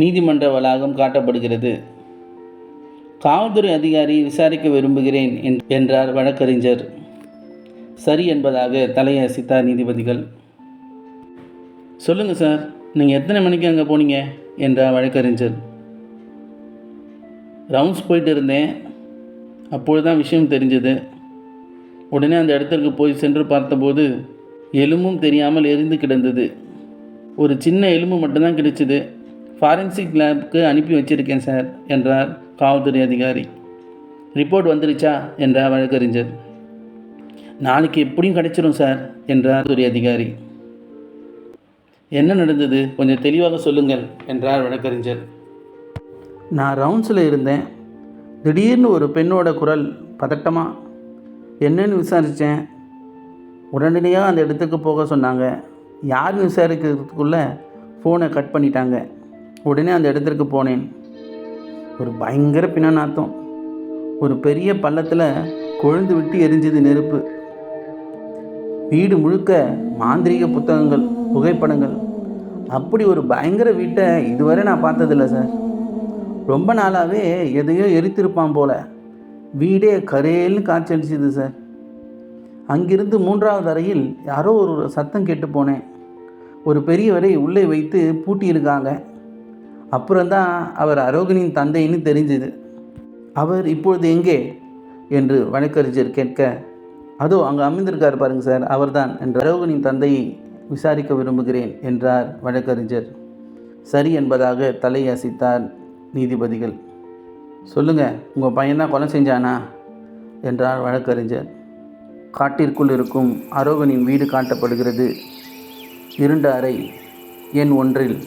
நீதிமன்ற வளாகம் காட்டப்படுகிறது. காவல்துறை அதிகாரி விசாரிக்க விரும்புகிறேன் என்றார் வழக்கறிஞர். சரி என்பதாக தலையசைத்தார் நீதிபதிகள். சொல்லுங்கள் சார், நீங்கள் எத்தனை மணிக்கு அங்கே போனீங்க என்றார் வழக்கறிஞர். ரவுண்ட்ஸ் போயிட்டு இருந்தேன். அப்பொழுது தான் விஷயம் தெரிஞ்சது. உடனே அந்த இடத்திற்கு போய் சென்று பார்த்தபோது எலும்பும் தெரியாமல் எரிந்து கிடந்தது. ஒரு சின்ன எலும்பு மட்டும்தான் கிடைச்சிது. ஃபாரன்சிக் லேபுக்கு அனுப்பி வச்சிருக்கேன் சார் என்றார் காவல்துறை அதிகாரி. ரிப்போர்ட் வந்துருச்சா என்றார் வழக்கறிஞர். நாளைக்கு எப்படியும் கிடைச்சிடும் சார் என்றார் துறை அதிகாரி. என்ன நடந்தது, கொஞ்சம் தெளிவாக சொல்லுங்கள் என்றார் வழக்கறிஞர். நான் ரவுண்ட்ஸில் இருந்தேன். திடீர்னு ஒரு பெண்ணோட குரல் பதட்டமாக. என்னன்னு விசாரித்தேன். உடனடியாக அந்த இடத்துக்கு போக சொன்னாங்க. யாருன்னு விசாரிக்கிறதுக்குள்ளே ஃபோனை கட் பண்ணிட்டாங்க. உடனே அந்த இடத்திற்கு போனேன். ஒரு பயங்கர பிணநாத்தம். ஒரு பெரிய பள்ளத்தில் கொழுந்து விட்டு எரிஞ்சது நெருப்பு. வீடு முழுக்க மாந்திரீக புத்தகங்கள், புகைப்படங்கள். அப்படி ஒரு பயங்கர வீட்டை இதுவரை நான் பார்த்ததில்லை சார். ரொம்ப நாளாகவே எதையோ எரித்திருப்பான் போல். வீடே கரேல்னு காய்ச்சடிச்சிது சார். அங்கிருந்து 3வது அறையில் யாரோ ஒரு சத்தம் கேட்டு போனேன். ஒரு பெரியவரை உள்ளே வைத்து பூட்டியிருக்காங்க. அப்புறம்தான் அவர் அரோகனின் தந்தைன்னு தெரிஞ்சுது. அவர் இப்பொழுது எங்கே என்று வழக்கறிஞர் கேட்க, அதோ அங்கே அமர்ந்திருக்கார் பாருங்க சார், அவர்தான் என்று அரோகனின் தந்தையை விசாரிக்க விரும்புகிறேன் என்றார் வழக்கறிஞர். சரி என்பதாக தலையசைத்தார் நீதிபதிகள். சொல்லுங்கள், உங்கள் பையன்தான் கொலை செஞ்சானா என்றார் வழக்கறிஞர். காட்டிற்குள் இருக்கும் அரோகனின் வீடு காட்டப்படுகிறது. இருண்ட அறை. எண் 1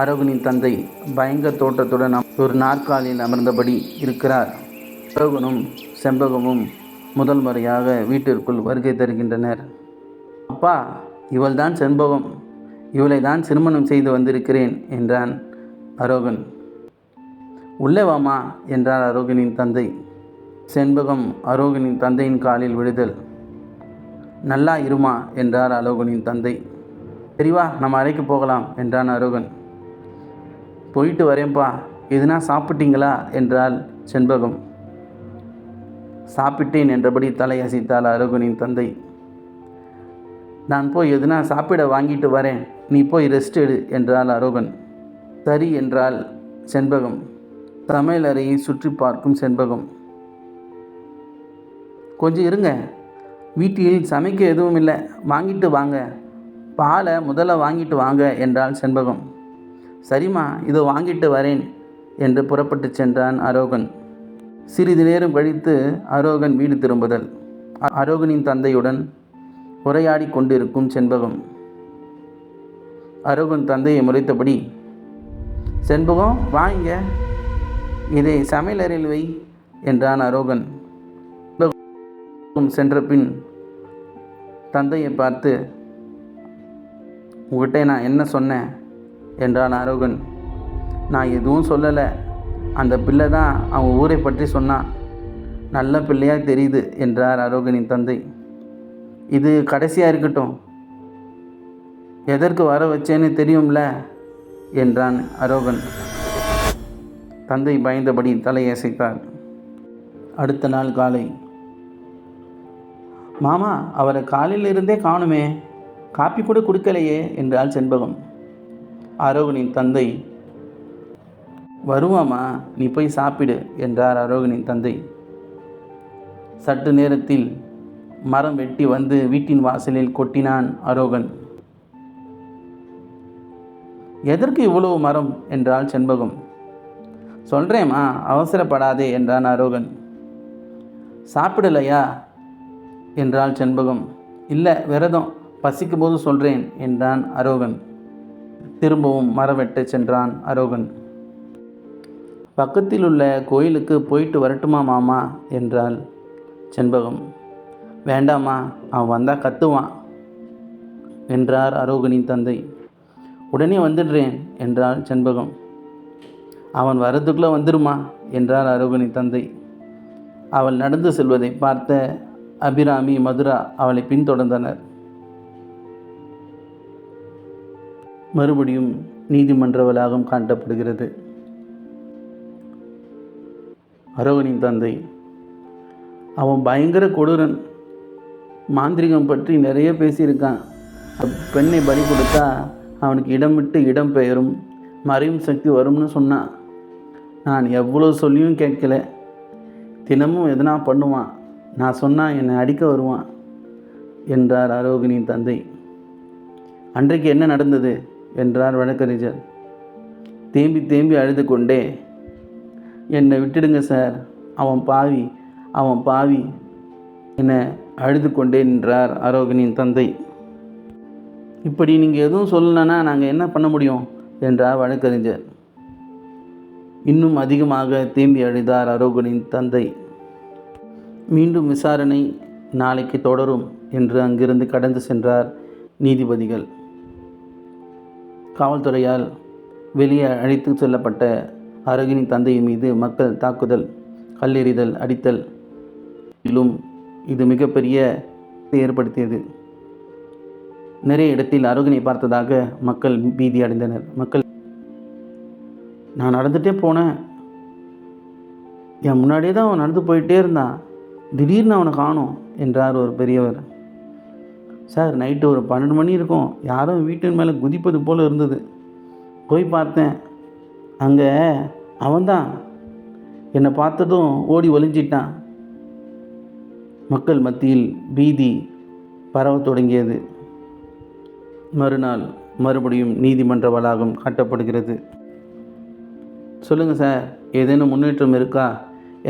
அரோகனின் தந்தை பயங்கர தோற்றத்துடன் ஒரு நாற்காலியில் அமர்ந்தபடி இருக்கிறார். அரோகனும் செண்பகமும் முதல் முறையாக வீட்டிற்குள் வருகை தருகின்றனர். அப்பா, இவள்தான் செண்பகம். இவளை தான் திருமணம் செய்து வந்திருக்கிறேன் என்றான் அரோகன். உள்ளே வாமா என்றார் அரோகனின் தந்தை. செண்பகம் அரோகனின் தந்தையின் காலில் விழுதல். நல்லா இருமா என்றார் அரோகனின் தந்தை. சரிவா, நம்ம அறைக்கு போகலாம் என்றான் அரோகன். போயிட்டு வரேன்ப்பா. எதுனா சாப்பிட்டீங்களா என்றால் செண்பகம். சாப்பிட்டேன் என்றபடி தலையசைத்தாள் அரோகனின் தந்தை. நான் போய் எதுனா சாப்பிட வாங்கிட்டு வரேன், நீ போய் ரெஸ்ட் எடு என்றாள் அரோகன். சரி என்றாள் செண்பகம். சமையல் அறையை சுற்றி பார்க்கும் செண்பகம். கொஞ்சம் இருங்க, வீட்டில் சமைக்க எதுவும் இல்லை, வாங்கிட்டு வாங்க. பாலை முதல்ல வாங்கிட்டு வாங்க என்றாள் செண்பகம். சரிம்மா, இதோ வாங்கிட்டு வரேன் என்று புறப்பட்டு சென்றான் அரோகன். சிறிது நேரம் கழித்து அரோகன் வீடு திரும்புதல். அரோகனின் தந்தையுடன் உரையாடி கொண்டிருக்கும் செண்பகம். அரோகன் தந்தையை முறைத்தபடி, செண்பகம் வாங்க, இதை சமையலறையில் வை என்றான் அரோகன். சென்ற பின் தந்தையை பார்த்து, உங்கள்கிட்ட நான் என்ன சொன்னேன் என்றான் அரோகன். நான் எதுவும் சொல்லலை. அந்த பிள்ளை தான் அவன் ஊரை பற்றி சொன்னான். நல்ல பிள்ளையாக தெரியுது என்றார் அரோகனின் தந்தை. இது கடைசியாக இருக்கட்டும். எதற்கு வர வச்சேன்னு தெரியும்ல என்றான் அரோகன். தந்தை பயந்தபடி தலையசைத்தார். அடுத்த நாள் காலை. மாமா, அவரை காலையில் இருந்தே காணுமே, காப்பி கூட கொடுக்கலையே என்றாள் செண்பகம். அரோகனின் தந்தை, வருவாமா, நீ போய் சாப்பிடு என்றார் அரோகனின் தந்தை. சற்று நேரத்தில் மரம் வெட்டி வந்து வீட்டின் வாசலில் கொட்டினான் அரோகன். எதற்கு இவ்வளவு மரம் என்றாள் செண்பகம். சொல்கிறேம்மா, அவசரப்படாதே என்றான் அரோகன். சாப்பிடலையா என்றாள் செண்பகம். இல்லை, விரதம், பசிக்கும் போது சொல்கிறேன் என்றான் அரோகன். திரும்பவும் மரம் வெட்ட சென்றான் அரோகன். பக்கத்தில் உள்ள கோயிலுக்கு போயிட்டு வரட்டுமா மாமா என்றாள் செண்பகம். வேண்டாமா, அவன் வந்தால் கத்துவான் என்றார் அரோகனின் தந்தை. உடனே வந்துடுறேன் என்றாள் செண்பகம். அவன் வரதுக்குள்ளே வந்துருமா என்றார் அரோகனின் தந்தை. அவள் நடந்து செல்வதை பார்த்த அபிராமி, மதுரா அவளை பின்தொடர்ந்தனர். மறுபடியும் நீதிமன்ற வளாகம் காட்டப்படுகிறது. அரோகனின் தந்தை: அவன் பயங்கர கொடூரன். மாந்திரிகம் பற்றி நிறைய பேசியிருக்கான். பெண்ணை பலி கொடுத்தா அவனுக்கு இடம் விட்டு இடம் பெயரும், மறையும் சக்தி வரும்னு சொன்னான். நான் எவ்வளோ சொல்லியும் கேட்கல. தினமும் எதனா பண்ணுவான். நான் சொன்னால் என்னை அடிக்க வருவான் என்றார் அரோகனின் தந்தை. அன்றைக்கு என்ன நடந்தது என்றார் வழக்கறிஞர். தேம்பி தேம்பி அழுது கொண்டே, என்னை விட்டுடுங்க சார், அவன் பாவி என அழுது கொண்டே நின்றார் அரோகனின் தந்தை. இப்படி நீங்கள் எதுவும் சொல்லலைன்னா நாங்கள் என்ன பண்ண முடியும் என்றார் வழக்கறிஞர். இன்னும் அதிகமாக தேம்பி அழுதார் அரோகனின் தந்தை. மீண்டும் விசாரணை நாளைக்கு தொடரும் என்று அங்கிருந்து கடந்து சென்றார் நீதிபதிகள். காவல்துறையால் வெளியே அழைத்து செல்லப்பட்ட அரோகனின் தந்தையின் மீது மக்கள் தாக்குதல், கல்லெறிதல், அடித்தல் இது மிகப்பெரிய ஏற்படுத்தியது. நிறைய இடத்தில் அரோகனை பார்த்ததாக மக்கள் பீதி அடைந்தனர். நான் நடந்துகிட்டே போனேன், என் முன்னாடியே தான் அவன் நடந்து போயிட்டே இருந்தான், திடீர்னு அவனை காணோம் என்றார் ஒரு பெரியவர். சார், நைட்டு ஒரு 12 மணி இருக்கும், யாரும் வீட்டின் மேலே குதிப்பது போல் இருந்தது. போய் பார்த்தேன், அங்கே அவன்தான். என்னை பார்த்ததும் ஓடி ஒளிஞ்சிட்டான். மக்கள் மத்தியில் பீதி பரவ தொடங்கியது. மறுநாள் மறுபடியும் நீதிமன்ற வளாகம் காட்டப்படுகிறது. சொல்லுங்கள் சார், ஏதேனும் முன்னேற்றம் இருக்கா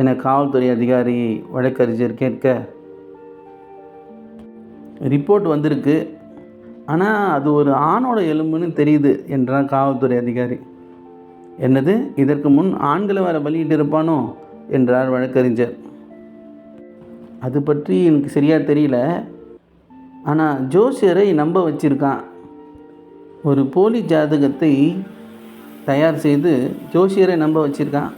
என காவல்துறை அதிகாரியை வழக்கறிஞர் கேட்க, ரிப்போர்ட் வந்திருக்கு, ஆனால் அது ஒரு ஆணோட எலும்புன்னு தெரியுது என்றார் காவல்துறை அதிகாரி. என்னது, இதற்கு முன் ஆண்களை வர பலியிட்டு இருப்பானோ என்றார் வழக்கறிஞர். அது பற்றி எனக்கு சரியாக தெரியல, ஆனால் ஜோசியரை நம்ப வச்சிருக்கான். ஒரு போலி ஜாதகத்தை தயார் செய்து ஜோசியரை நம்ப வச்சிருக்கான்.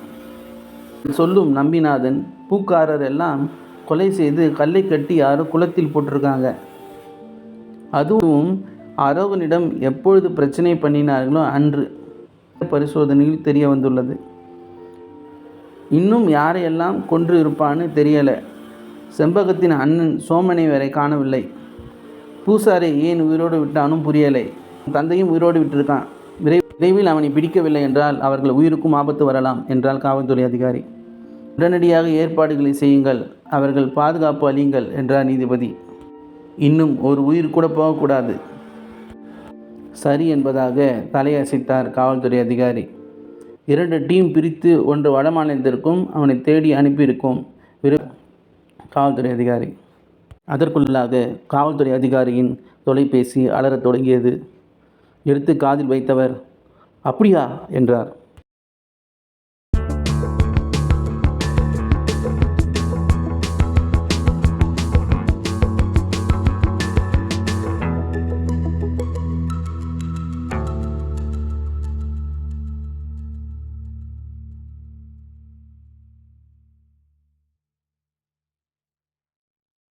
சொல்லும் நம்பிநாதன், பூக்காரர் எல்லாம் கொலை செய்து கல்லை கட்டி யாரோ குளத்தில் போட்டிருக்காங்க. அதுவும் அரோகனிடம் எப்பொழுது பிரச்சனை பண்ணினார்களோ அன்று பரிசோதனையில் தெரிய வந்துள்ளது. இன்னும் யாரையெல்லாம் கொன்று இருப்பான்னு தெரியலை. செம்பகத்தின் அண்ணன் சோமனை வரை காணவில்லை. பூசாரை ஏன் உயிரோடு விட்டானும் புரியலை. தந்தையும் உயிரோடு விட்டிருக்கான். விரைவில் அவனை பிடிக்கவில்லை என்றால் அவர்கள் உயிருக்கும் ஆபத்து வரலாம் என்றால் காவல்துறை அதிகாரி. உடனடியாக ஏற்பாடுகளை செய்யுங்கள், அவர்கள் பாதுகாப்பு அளியுங்கள் என்றார் நீதிபதி. இன்னும் ஒரு உயிர் கூட போகக்கூடாது. சரி என்பதாக தலையசைத்தார் காவல்துறை அதிகாரி. 2 டீம் பிரித்து ஒன்று வடமாநிலத்திற்கும் அவனை தேடி அனுப்பியிருக்கும் காவல்துறை அதிகாரி. அதற்குள்ளாக காவல்துறை அதிகாரியின் தொலைபேசி அலறத் தொடங்கியது. எடுத்து காதில் வைத்தவர், அப்படியா என்றார்.